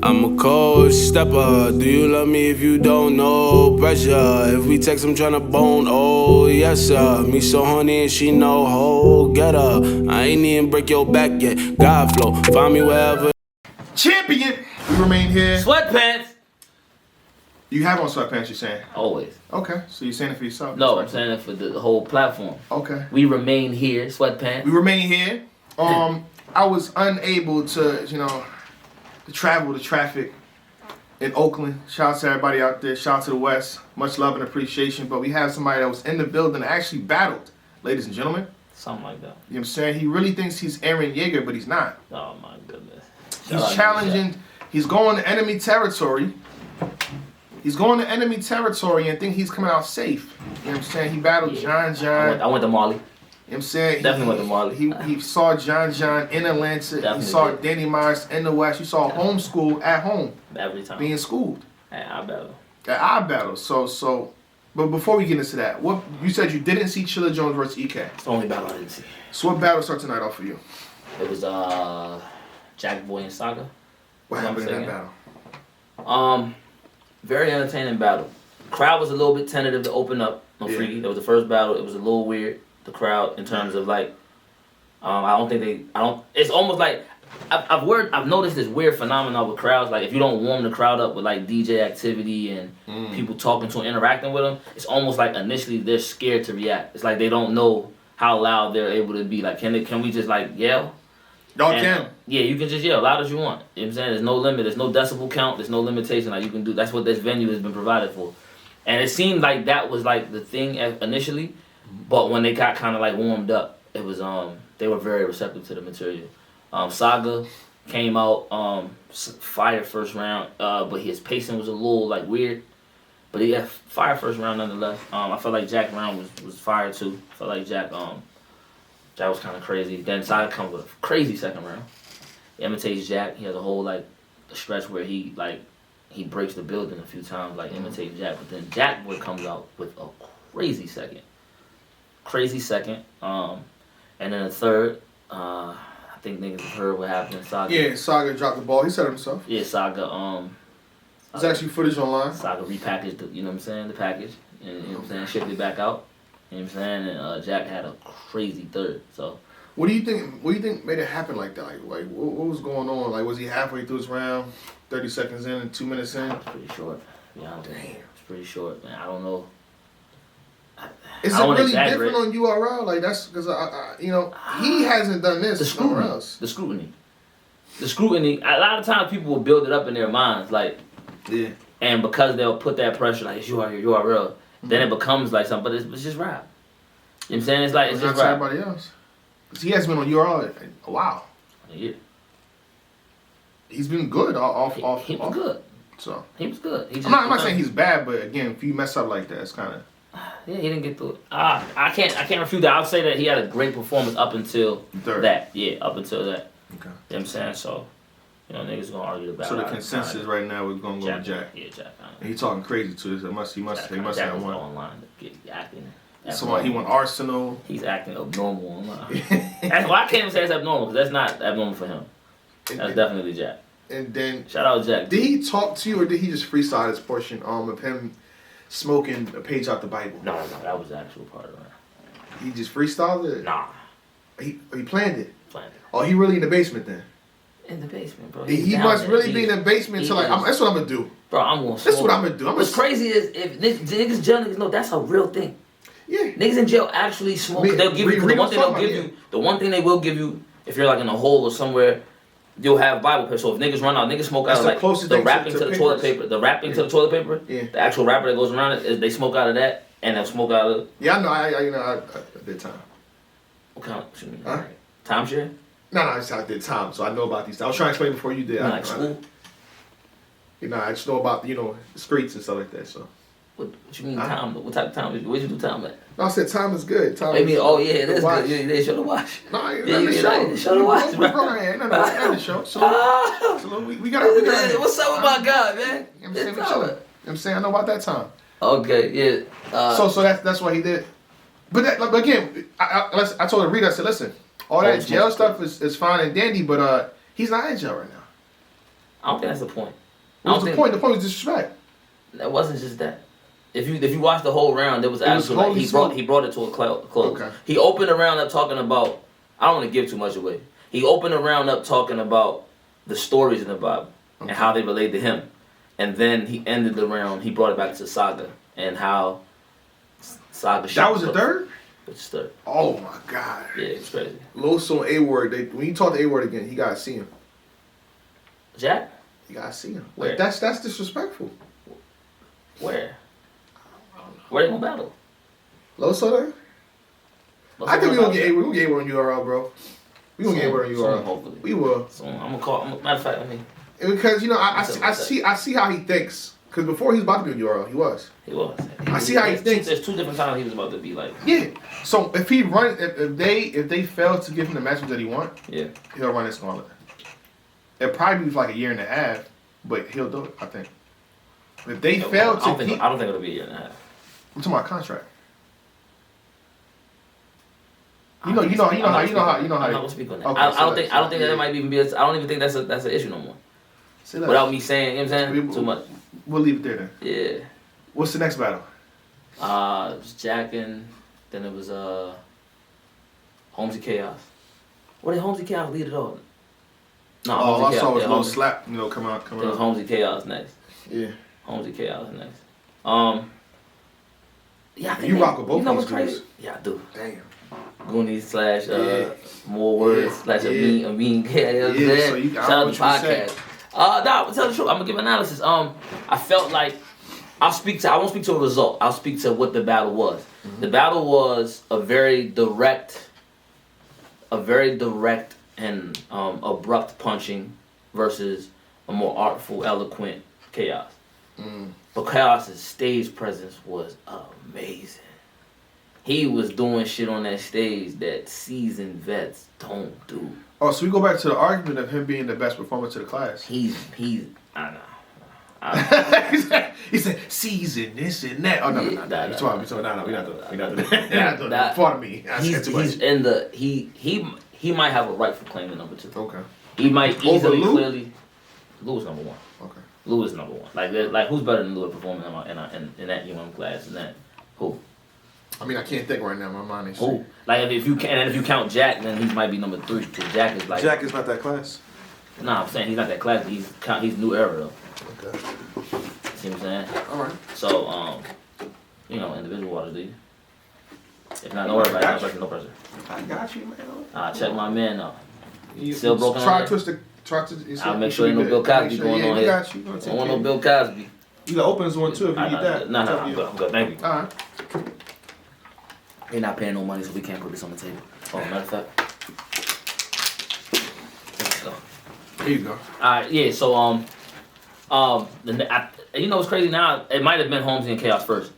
I'm a cold stepper. Do you love me if you don't know? Pressure. If we text, I'm tryna bone. Oh, yes, sir. Me so honey and she know. Ho, get her. I ain't even break your back yet. God flow. Find me wherever. Champion. We remain here. Sweatpants. You have on sweatpants, you're saying? Always. Okay. So you're saying it for yourself? No, I'm saying it for the whole platform. Okay. We remain here. Sweatpants. We remain here. I was unable to, to travel the traffic in Oakland. Shout out to everybody out there. Shout out to the West. Much love and appreciation. But we have somebody that was in the building that actually battled, ladies and gentlemen. Something like that. You know what I'm saying? He really thinks he's Aaron Yeager, but he's not. Oh my goodness. He's challenging. He's going to enemy territory. He's going to enemy territory and think he's coming out safe. You know what I'm saying? He battled John. I went to Marley. You know what I'm saying? Definitely went to Marley. He saw John in Atlanta. Definitely he saw did. Danny Myers in the West. You saw homeschool at home. Every time. Being schooled. At our battle. At our battle. So, but before we get into that, what you said you didn't see Chilla Jones versus EK. It's the only battle I didn't see. So what battle started tonight off for you? It was Jack Boy and Saga. What happened in that battle? Very entertaining battle. Crowd was a little bit tentative to open up. No freaky. That was the first battle. It was a little weird. The crowd in terms of like, It's almost like I've noticed this weird phenomenon with crowds. Like if you don't warm the crowd up with like DJ activity and people talking to them, interacting with them, it's almost like initially they're scared to react. It's like they don't know how loud they're able to be. Like can we just like yell? Y'all can. Yeah, you can just yell loud as you want. You know what I'm saying? There's no limit. There's no decibel count. There's no limitation. Like you can do. That's what this venue has been provided for. And it seemed like that was like the thing initially, but when they got kind of like warmed up, it was they were very receptive to the material. Saga came out fire first round, but his pacing was a little like weird. But he had fire first round nonetheless. I felt like Jack round was fire too. I felt like Jack was kind of crazy. Then Saga comes with a crazy second round. He imitates Jack. He has a whole like a stretch where he breaks the building a few times, like imitates Jack. But then Jack Boy comes out with a crazy second. And then a third. I think niggas have heard what happened in Saga. Yeah, Saga dropped the ball. He said it himself. Yeah, Saga. There's actually footage online. Saga repackaged the, you know what I'm saying, the package. And, you know what I'm saying, shipped it back out. You know what I'm saying? And Jack had a crazy third. So What do you think made it happen like that? Like what was going on? Like was he halfway through his round, 30 seconds in and 2 minutes in? It's pretty short. Yeah, it's pretty short, man. I don't know. Is it really different on URL? Like that's because he hasn't done this. The scrutiny. A lot of times people will build it up in their minds, like, yeah. And because they'll put that pressure, like it's URL, then it becomes like something. But it's just rap. You know what I'm saying? It's like it's just rap. Everybody else. Because he hasn't been on URL in a while. Yeah. He's been good off. He was good. So he was good. I'm not saying he's bad, but again, if you mess up like that, it's kind of. Yeah, he didn't get through it. I can't refute that. I'll say that he had a great performance up until that. Yeah, up until that. Okay. You know what I'm saying? So, niggas gonna argue about it. So the consensus right now is gonna go with Jack. Yeah, Jack. And he talking crazy too. So he must have won. Online acting. So he won Arsenal. He's acting abnormal online. That's why I can't even say it's abnormal, because that's not abnormal for him. That's definitely Jack. And then shout out Jack. Did he talk to you, or did he just freestyle his portion of him smoking a page out the Bible? No, that was the actual part of it. He just freestyled it? Nah. He planned it? Planned it. Oh, he really in the basement then? In the basement, bro. He must really be in the basement to that's what I'm going to do. Bro, I'm going to That's what I'm going to do. What's crazy is if niggas jail niggas know that's a real thing. Yeah. Niggas in jail actually smoke. They'll give you, the one thing they will give you, if you're like in a hole or somewhere, you'll have Bible paper. So if niggas run out, niggas smoke out of like the wrapping to the toilet paper. The wrapping to the toilet paper. Yeah. The actual wrapper that goes around it, they smoke out of that, and they'll smoke out of. Yeah, I know. I did time. What kind? What you mean? Huh? Timeshare? No, I did time, so I know about these. I was trying to explain before you did. Like school? I just know about the streets and stuff like that. So. What you mean time? What type of time? Where'd you do time at? No, I said time is good. Time. It is good. Yeah, they show the watch. No, show the watch. No, the show. So we got. What's up with my guy, man? You know what I'm saying? I know about that time. Okay, yeah. So that's what he did. But again, I told Rita, I said, listen, all that jail stuff is fine and dandy, but he's not in jail right now. I don't think that's the point. What's the point? The point was disrespect. That wasn't just that. If you watch the whole round, there was actually like, he brought it to a close. Okay. He opened the round up talking about. I don't want to give too much away. He opened the round up talking about the stories in the Bible and how they relate to him, and then he ended the round. He brought it back to Saga and how Saga. That was the third. It's third. Oh my God. Yeah, it's crazy. Loso and A-Word. When you talk to A-Word again, you gotta see him. Jack. You gotta see him. Where? Like, that's disrespectful. Where? Where they gonna battle? Loso there? I think we gonna get A-Word on URL, bro. We gonna get A-Word on URL. Hopefully. We will. So I'm gonna call. Matter of fact, I mean. Because I see how he thinks. Because before he was about to be on URL, he was. I see how he thinks. There's 2 different times he was about to be like. Yeah. So if he run, if they fail to give him the matchup that he want, yeah, he'll run his gauntlet. It'll probably be for like a year and a half, but he'll do it. I think. If they fail to, I don't think it'll be a year and a half. I'm talking about contract. You know how. I'm not gonna speak on that. Okay, I don't think that might even be. I don't even think that's an issue no more. Without me saying, you know what I'm saying, too much. We'll leave it there then. Yeah. What's the next battle? It was Jack and then it was Holmes and Chaos. What did Holmes and Chaos lead it on? No, I saw his little slap, come out. It was Holmes and Chaos next. Yeah. Holmes and Chaos next. Yeah, you rock with both these crazy? Yeah, I do. Damn. Goonies / more words / a mean chaos. Yeah, so shout out to the podcast. No, tell the truth. I'm gonna give analysis. I felt like I won't speak to a result. I'll speak to what the battle was. Mm-hmm. The battle was a very direct and abrupt punching versus a more artful, eloquent Chaos. But Chaos's stage presence was amazing. He was doing shit on that stage that seasoned vets don't do. Oh, so we go back to the argument of him being the best performer to the class. He's I know. he said season this and that. Oh no, we're not doing that. Pardon me. He might have a rightful claim to number 2. Okay. He might easily Lou? clearly. Lou is number 1. Okay. Lou is number 1. Like who's better than Lou at performing in that class and that who? I mean, I can't think right now. My mind is. Who? Like if you count Jack, then he might be number 3 because Jack is like. Jack is not that class. Nah, I'm saying he's not that class. He's new era though. Okay. See what I'm saying? All right. So individual waters, do you? If not, no pressure, no pressure. I got you, man. Check my man out. Still broken. Try to. I'll make sure ain't no Bill Cosby going on here. Got you. I don't want no Bill Cosby. You got opens one too if you need that. No, I'm good. Thank you. All right. They're not paying no money, so we can't put this on the table. Oh, matter of fact. There you go. Alright, yeah, so you know what's crazy now? It might have been Holmes and Chaos first,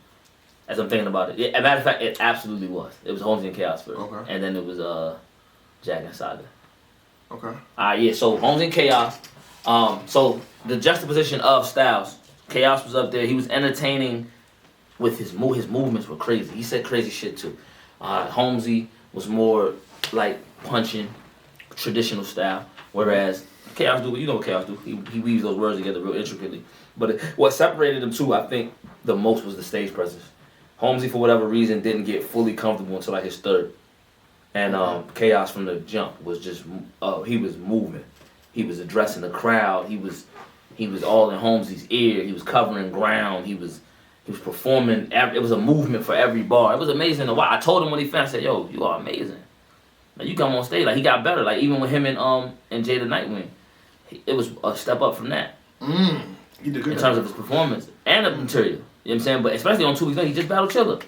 as I'm thinking about it. Yeah, as a matter of fact, it absolutely was. It was Holmes and Chaos first. Okay. And then it was Jack and Saga. Okay. Yeah, so Holmes and Chaos. So the juxtaposition of styles. Chaos was up there. He was entertaining with his movements were crazy. He said crazy shit too. Holmesy was more like punching, traditional style, whereas Chaos do, you know what Chaos do. He weaves those words together real intricately. But what separated them two, I think, the most was the stage presence. Holmesy, for whatever reason, didn't get fully comfortable until like his third. And Chaos from the jump was just, he was moving. He was addressing the crowd. He was all in Holmesy's ear. He was covering ground. He was performing. It was a movement for every bar. It was amazing to watch. I told him when he finished, I said, "Yo, you are amazing. Like, you come on stage, like he got better. Like even with him and Jada Nightwing, it was a step up from that. He did good in terms of his performance and the material. You know what I'm saying? But especially on 2 weeks later, he just battled Chiller.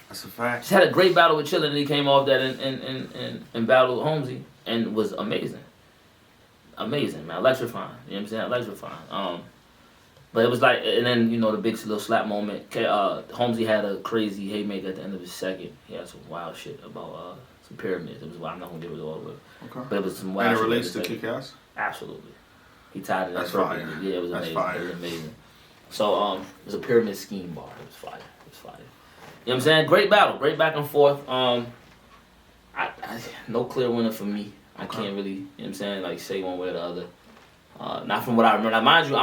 That's a fact. Just had a great battle with Chiller, and he came off that and battled Holmesy and was amazing. Amazing, man. Electrifying. You know what I'm saying? Electrifying. But it was like, and then, the big little slap moment. Holmesy had a crazy haymaker at the end of his second. He had some wild shit about some pyramids. It was wild. I'm not going to give it all away. Okay. But it was some wild shit. And it relates to Kick-Ass? Absolutely. He tied it up That's perfectly. fire. Yeah, it was That's amazing. fire. It was amazing. So, it was a pyramid scheme bar. It was fire. It was fire. You know what I'm saying? Great battle. Great back and forth. No clear winner for me. I can't really, you know what I'm saying, like say one way or the other. Not from what I remember. Now, mind you,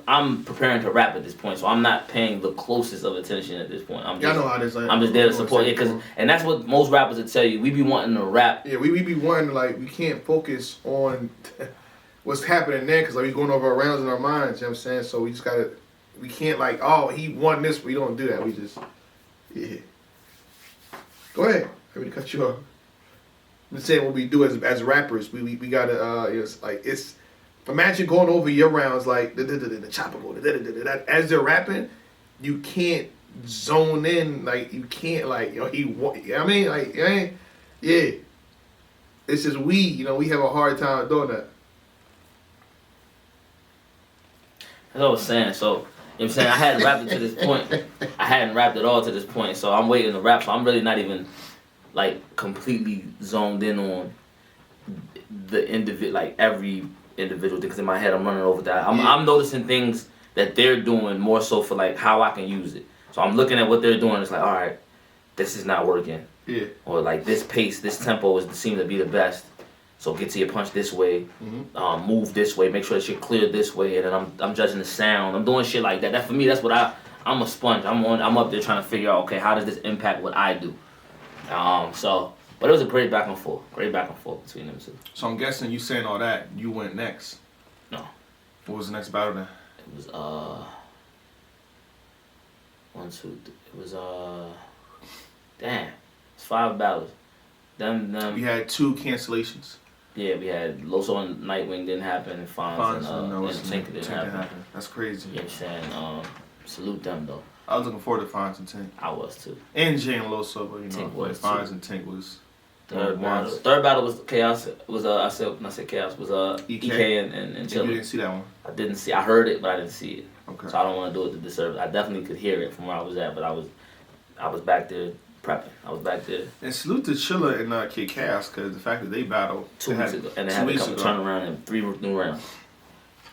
I'm preparing to rap at this point, so I'm not paying the closest of attention at this point. I'm just, I know how this. Like, I'm just there to support it, and that's what most rappers will tell you. We be wanting to rap. Yeah, we be wanting to, like, we can't focus on what's happening there because like we going over our rounds in our minds. You know what I'm saying? So we just gotta. We can't like, oh, he won this. We don't do that. We just, yeah. Go ahead. I mean, cut you off. I'm just saying what we do as rappers. We gotta. It's like it's. Imagine going over your rounds like the chopper go as they're rapping, you can't zone in like you can't like he won. You know what I mean like yeah. It's just we have a hard time doing that. That's what I was saying. So you know what I'm saying I hadn't rapped it to this point. I hadn't rapped at all to this point. So I'm waiting to rap. So I'm really not even like completely zoned in on the individual like every individual things in my head. I'm running over that. I'm noticing things that they're doing more so for like how I can use it. So I'm looking at what they're doing. It's like, all right, this is not working. Yeah. Or like this pace, this tempo seems to be the best. So get to your punch this way, move this way, make sure that you're clear this way, and then I'm judging the sound. I'm doing shit like that. That for me, that's what I'm a sponge. I'm up there trying to figure out, okay, how does this impact what I do? But it was a great back and forth between them two. So I'm guessing you saying all that, you went next. No. What was the next battle then? It was it was damn. It's 5 battles. Them. We had 2 cancellations. Yeah, we had Loso and Nightwing didn't happen, and Fonz and Tinker didn't happen. That's crazy. You know what I'm saying? Salute them though. I was looking forward to Fonz and Tink. I was too. And Jay and Loso, but Tink was Fonz too. and Tink was. Third battle was Chaos. Was I said Chaos was EK and Chilla. You didn't see that one. I didn't see. I heard it, but I didn't see it. Okay. So I don't want to do it to disservice. I definitely could hear it from where I was at, but I was back there prepping. I was back there. And salute to Chilla and Kid Chaos because the fact that they battled 2 weeks ago, and they had to come turn around in 3 new rounds,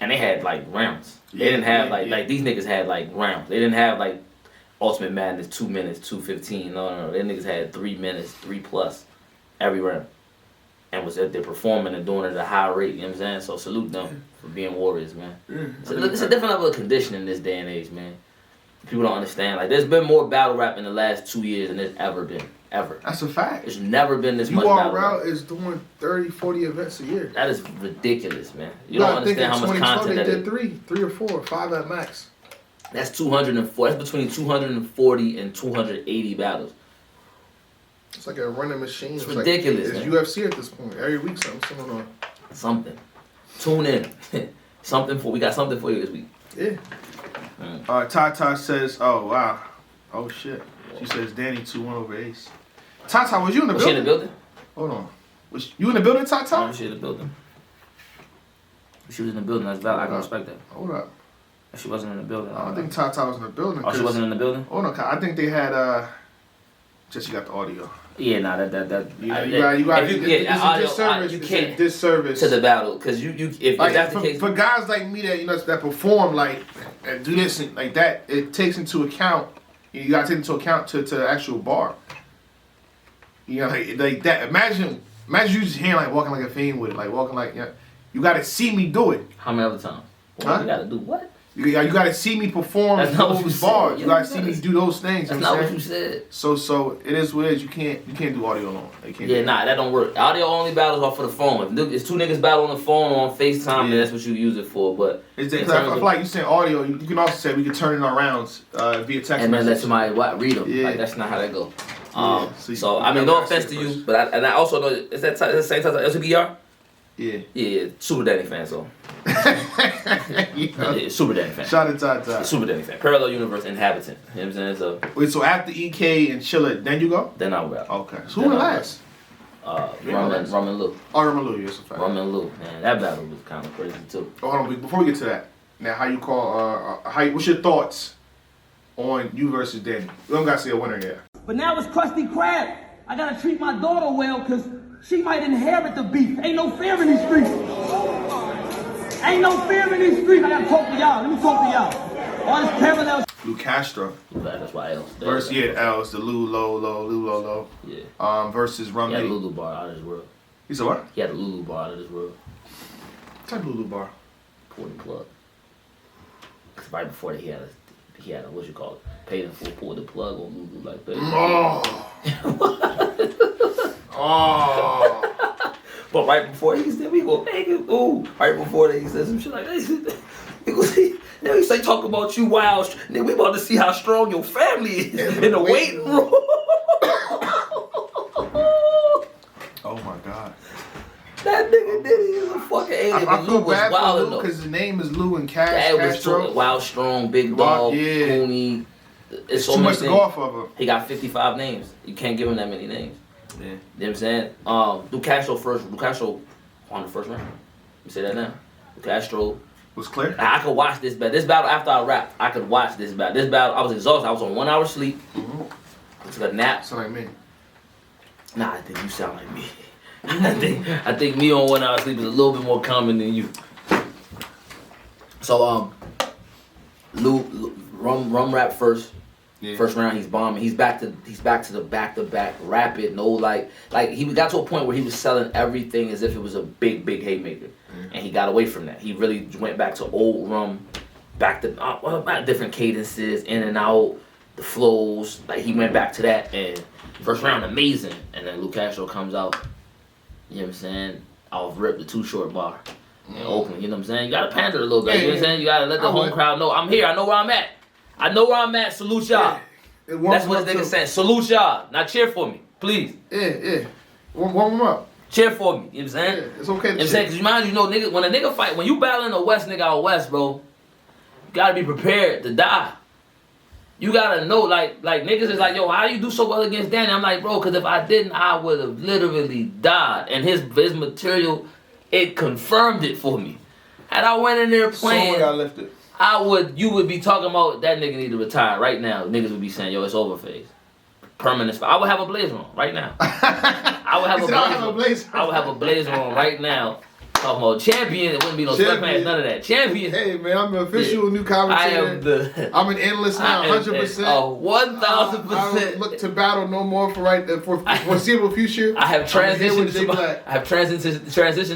and they had like rounds. They didn't have like these niggas had like rounds. They didn't have like Ultimate Madness 2 minutes, 2:15. No. They niggas had 3 minutes, 3+ every round. And was out there performing and doing it at a high rate, you know what I'm saying? So salute them for being warriors, man. It's a different level of conditioning in this day and age, man. People don't understand. Like, there's been more battle rap in the last 2 years than there's ever been. Ever. That's a fact. There's never been this much battle rap. URL is doing 30, 40 events a year. That is ridiculous, man. You don't understand how much content that is. They did 3 or 4, 5 at max. That's 204. That's between 240 and 280 battles. It's like a running machine. It's ridiculous, It's man. UFC at this point. Every week something's going on. Something. Tune in. We got something for you this week. Yeah. Tata says, oh, wow. Oh, shit. She says Danny 2-1 over Ace. Tata, was you in the building? Was she in the building? Hold on. Was you in the building, Tata? No, she in the building. If she was in the building, that's valid. I can respect that. Hold up. If she wasn't in the building. I don't think Tata was in the building. Oh, she wasn't in the building? Hold on. I think they had, just you got the audio. Yeah, nah, that. You got you can't disservice to the battle because if like, that's the case. For guys like me that perform like and do this and like that, it takes into account. You got to take into account to the actual bar. You know, like that. Imagine you just hearing like walking like a fiend with it, like walking like you got to see me do it. How many other times? Huh? You got to do what? You got to see me perform those bars. You got to see me do those things. That's not what you said. So it is what it is. You can't do audio alone. That don't work. Audio only battles are for the phone. If it's 2 niggas battle on the phone or on FaceTime, then that's what you use it for. But I feel like you saying audio. You can also say we can turn it on rounds via text and then message. let somebody read them. Yeah. Like that's not how that go. So I mean, no offense to you, but I also know is that the same time as LCBR? Yeah, Super Danny fan, so. Yeah, Super Danny fan. Shout out to Super Danny fan. Parallel universe inhabitant. You know what I'm saying? So. Wait, so after EK and Chilla, then you go? Then I'll rap. Okay. So who went last? Rum and Lou. Oh, Rum and Lou, yes, a fact. Rum and Lou, man, that battle was kind of crazy too. Oh, hold on, before we get to that, now how you call? What's your thoughts on you versus Danny? We don't gotta see a winner yet. But now it's Krusty Krab. I gotta treat my daughter well, cause she might inherit the beef. Ain't no fear in these streets. Ain't no fear in these streets. I gotta talk to y'all. Let me talk to y'all. All this parallel. Lou Castro. That's why L's. Versus L's, the Lou low. Yeah. Versus Rum Nitty. He had a Lulu bar out of this world. He said what? He had a Lulu bar out of this world. Type Lulu bar. pulled the plug. Cause right before that, he had a what you call it, paid in full, pulled the plug on Lulu like that. Oh. But right before he said we gonna make it, ooh. Right before that, he said some shit like that. We gonna see. Now he say talk about you wild. Then we about to see how strong your family is in the waiting room. Oh my God. That nigga did it. He was a fucking alien. I feel bad for Lou because because his name is Lou and Castro. that was wild, strong, big dog, Hoodie. It's so too much to go off of him. He got 55 names. You can't give him that many names. Yeah. You know what I'm saying? Do Castro first. Do Castro on the first round. You say that now. Do Castro was clear. I could watch this battle. This battle after I rap, I could watch this battle. This battle, I was exhausted. I was on 1 hour sleep. I took a nap. Sound like me. Nah, I think you sound like me. I think me on 1 hour sleep is a little bit more common than you. So Rum rap first. Yeah. First round he's bombing. He's back to the back rapid. No like he got to a point where he was selling everything as if it was a big haymaker, and he got away from that. He really went back to old Rum, back to different cadences, in and out, the flows. Like he went back to that, and first round amazing. And then Lou Castro comes out. You know what I'm saying? Off rip the Too Short bar in Oakland. You know what I'm saying? You gotta pander a little bit. You know what I'm saying? You gotta let the home crowd know I'm here. I know where I'm at. I know where I'm at. Salute y'all. Yeah. That's what this nigga saying. Salute y'all. Now cheer for me, please. Yeah. Warm them up. Cheer for me. You know what I'm saying? Yeah, it's okay to You know what I'm saying? Cause you mind you know, nigga, when a nigga fight, when you battling a West nigga out West, bro, you gotta be prepared to die. You gotta know, like niggas is like, yo, how you do so well against Danny? I'm like, bro, cause if I didn't, I would have literally died. And his material, it confirmed it for me. Had I went in there playing, so I lifted. you would be talking about that nigga need to retire right now. Niggas would be saying, yo, it's over phase. Permanent spot. I would have a blazer on right now. I would have a blazer. I would have a blazer on right now. Talking about champion, it wouldn't be no sweatpants, none of that. Champion. Hey man, I'm an official new commentator. I'm an endless now, 100%. Oh, 1,000%. I don't look to battle no more for foreseeable future. I have transitioned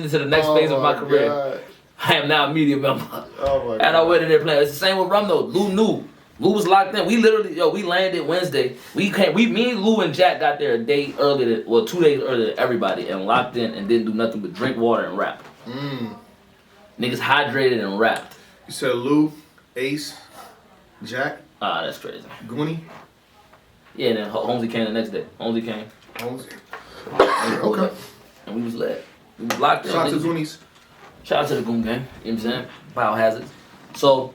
into the next phase of my career. God. I am now a media member. Oh my God. And I went in there playing. It's the same with Rum though. Lou knew. Lou was locked in. We literally, we landed Wednesday. Me and Lou and Jack got there a day earlier, 2 days earlier than everybody, and locked in and didn't do nothing but drink water and rap. Niggas hydrated and rapped. You said Lou, Ace, Jack. That's crazy. Goonie. Yeah, and then Holmes came the next day. Holmes came. Okay. And we was lit. We was locked in. Shout out to Goonies. Shout out to the Goon Gang. You know what I'm saying? Biohazards. So,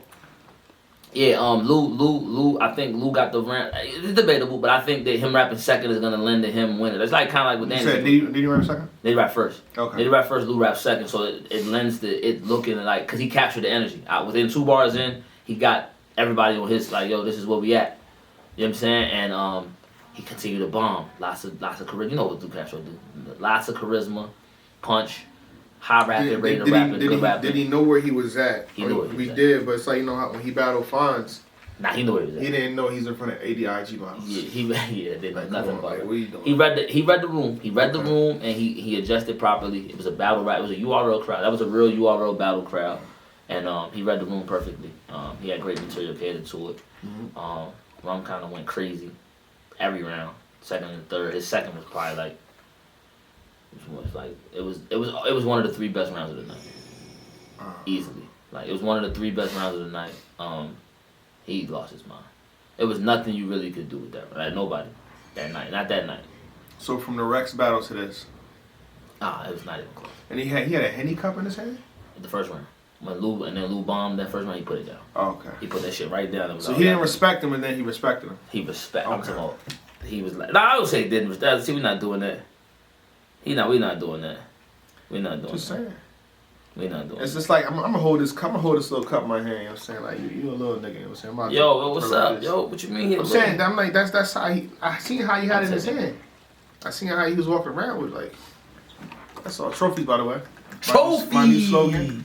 yeah, Lou, I think Lou got the rap. It's debatable, but I think that him rapping second is gonna lend to him winning. It's like kind of like with Danny. You said, did you rap second? They rap first. Okay. They rap first, Lou rap second, so it lends to it looking like, cause he captured the energy. Within 2 bars in, he got everybody on his like, yo, this is where we at. You know what I'm saying? And he continued to bomb. Lots of charisma. You know what Lou Castro do? Lots of charisma, punch. High rapping, rated rapping, good rapping. Did he know where he was at? He knew where he was at. We did, but it's like, you know, how when he battled Fonz, Nah, he knew where he was at. he didn't know he's in front of ADIG models. Yeah, didn't know nothing about it. What are you doing? He read the room. He read the room and he adjusted properly. It was a battle rap. It was a URL crowd. That was a real URL battle crowd. And he read the room perfectly. He had great material catered to it. Rum kind of went crazy every round, second and third. His second was probably like. It was one of the 3 best rounds of the night, easily. Like it was one of the 3 best rounds of the night. He lost his mind. It was nothing you really could do with that. Like nobody that night, not that night. So from the Rex battle to this, it was not even close. and he had a Henny cup in his hand. The first round, when Lou bombed that first round, he put it down. Oh, okay. He put that shit right down. So he didn't respect him, and then he respected him. He respect. Okay. He was like, I would say he didn't respect. See, we're not doing that. We not doing that. We're not doing Just that. saying. We're not doing It's that. just like I'm gonna hold this little cup in my hand. You know what I'm saying? Like you a little nigga. You know what I'm saying? I'm Yo, what's up? Yo, what you mean here? I'm saying that I'm like that's how I seen how he had it in his hand. I seen how he was walking around with like. That's all trophies, by the way. Trophies. My new slogan.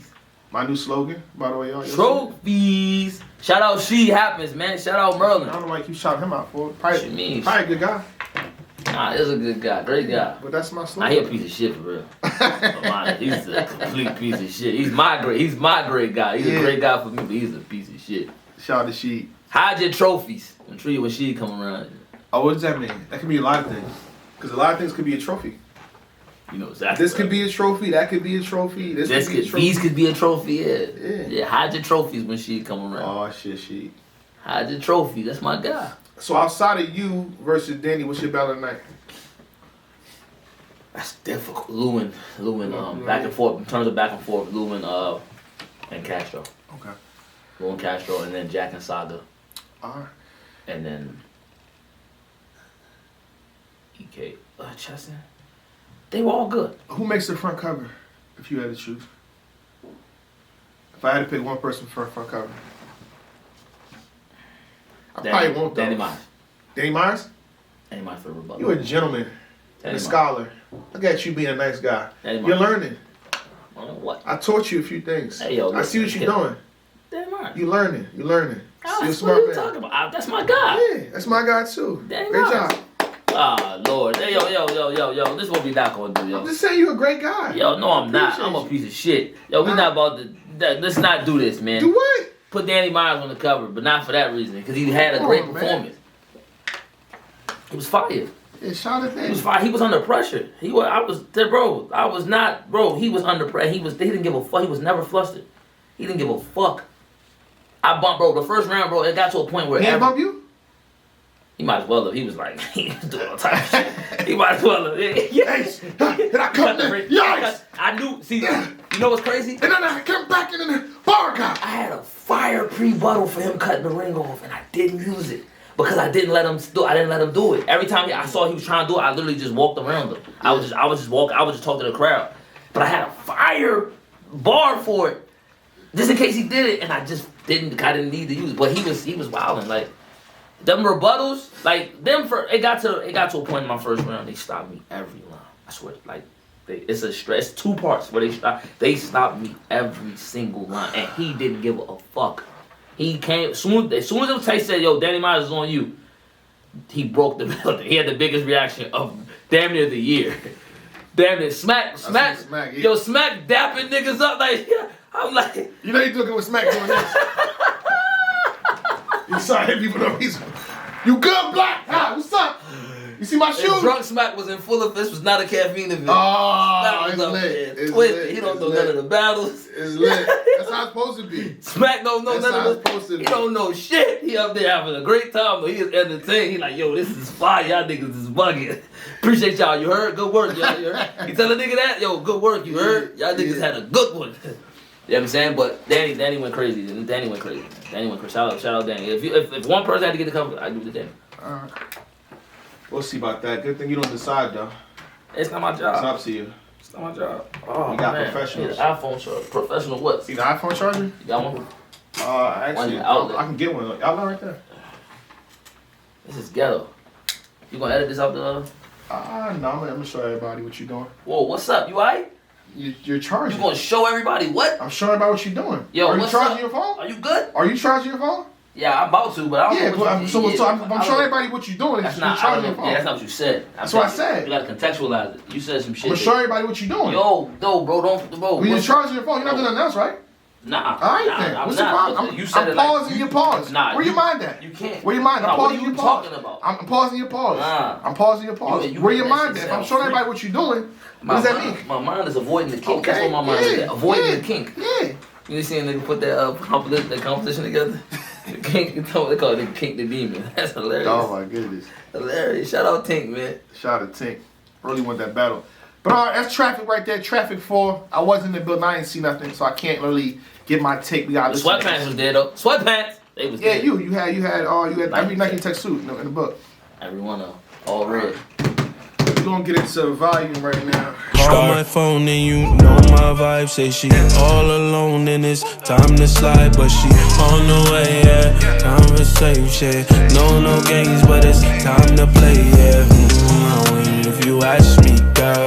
My new slogan, by the way, y'all. Trophies. Shout out She Happens, man. Shout out Merlin. I don't know why you keep shouting him out for it. What you mean? Probably a good guy. Nah, he's a good guy, great guy. But that's my Nah, slogan. he a piece of shit for real. He's a complete piece of shit. He's my great guy. He's a great guy for me, but he's a piece of shit. Shout out to Sheed. Hide your trophies when she come around. Oh, what does that mean? That could be a lot of things. Because a lot of things could be a trophy. You know exactly. This could be a trophy. That could be a trophy. These could be a trophy. Yeah. Hide your trophies when she come around. Oh shit, Sheed. Hide your trophy. That's my guy. So outside of you versus Danny, what's your battle tonight? That's difficult. Lewin, back and forth. In terms of back and forth, Lewin and Castro. Okay. Lewin Castro, and then Jack and Saga. Alright. And then EK Chesson. They were all good. Who makes the front cover, if you had to choose? If I had to pick one person for a front cover. Probably won't though. Danny Myers. Danny Myers? Danny Myers for the rebuttal. You a gentleman and a scholar. Look at you being a nice guy. You're learning. What? I taught you a few things. Hey, yo, I see what you're doing. Danny Myers. You learning. You're a What smart are you man. talking about? That's my guy. Yeah, that's my guy too. Danny Great Myers. job. Ah, Lord. Hey, yo. This is what we not gonna do, yo. I'm just saying you're a great guy. Yo, no, I'm not. Appreciate I'm a you. piece of shit. Yo, we not about to. Let's not do this, man. Do what? Put Danny Myers on the cover, but not for that reason, because he had a Come great on, man. performance. He was fired. Yeah, shout out to He Danny. was fired. He was under pressure. I was not, bro. He was under pressure. He didn't give a fuck. He was never flustered. He didn't give a fuck. I bumped, bro. The first round, bro. It got to a point where He didn't bump you? he might as well have. He was like, he was doing all type of shit. He might as well have. Yes. And I come in. Yes. I knew. See, you know what's crazy? And then I come back in the bar guy. I had a fire pre-buttal for him cutting the ring off, and I didn't use it because I didn't let him do it. Every time I saw he was trying to do it, I literally just walked around him. I was just talking to the crowd. But I had a fire bar for it, just in case he did it, and I didn't need to use it. But he was wilding, like them rebuttals, like them for it got to a point in my first round. They stopped me every round. I swear, like. It's a stress. 2 parts where they stopped me every single line, and he didn't give a fuck. He came as soon as Tay said, "Yo, Danny Myers is on you." He broke the building. He had the biggest reaction of damn near the year. Damn near Smack. Yeah. Yo, Smack dapping niggas up like I'm like. You know you doing it with Smack doing this. You sorry people know he's. You good, Black? Hi, what's up? You see my shoes? Drunk Smack was in full of this. Was not a caffeine event. Oh, it's lit. It's lit. He don't know none of the battles. It's lit. That's how it's supposed to be. Smack don't know That's none how of it's supposed to the. be. He don't know shit. He up there having a great time, but he is entertained. He like, yo, this is fire. Y'all niggas is bugging. Appreciate y'all. You heard? Good work, y'all. You heard? You tell a nigga that? Yo, good work. You heard? Y'all niggas had a good one. You know what I'm saying? But Danny went crazy. Danny went crazy. Shout out Danny. If one person had to get the cover, I'd do it to Danny. We'll see about that. Good thing you don't decide though. It's not my job. It's up to you. It's not my job. Oh, You got man. professionals. Yeah, iPhone charger. Professional what? See the iPhone charger? You got one? Actually, outlet. I can get one. Outlet right there. This is ghetto. You gonna edit this out the No, I'm gonna show everybody what you're doing. Whoa, what's up? You alright? You're charging. You gonna show everybody what? I'm showing everybody what you're doing. Yo, Are you what's charging up? your phone? Are you good? Are you charging your phone? Yeah, I'm about to, but I don't Yeah, know what I'm showing everybody what you're doing. That's You're not, charging your phone. yeah, that's not what you said. That's what I said. You gotta contextualize it. You said some shit. I'm gonna show everybody what you're doing. Yo, no, bro, bro. When you're charging your phone, you're not doing nothing else, right? Nah. Alright nah, then. I'm What's the not. problem? You said I'm it like pausing your pause. Nah. Where your mind at? You can't. Where your mind? I'm Nah, what pausing are you your pause. talking about? I'm pausing your pause. Nah. I'm pausing your pause. You Where your that mind shit at? If I'm sound showing free. everybody what you're doing, what does that mean? My mind is avoiding the kink. Okay. That's what my mind is. Avoiding the kink. Yeah. You see a nigga put that competition together? The kink, they call it the kink the demon. That's hilarious. Oh my goodness. Hilarious. Shout out Tink, man. Shout out to Tink. Really want that battle. But that's traffic right there. Traffic 4. I wasn't in the building. I didn't see nothing, so I can't really get my take. We got The sweatpants was there though. Sweatpants. They was there. You had every Nike Tech suit in the book. Every one of them. All red. We're gonna get into volume right now. Call my phone and you know my vibe. Say she all alone and it's time to slide, but she on the way, yeah. Conversation, no games, but it's time to play, yeah. If you ask me, girl,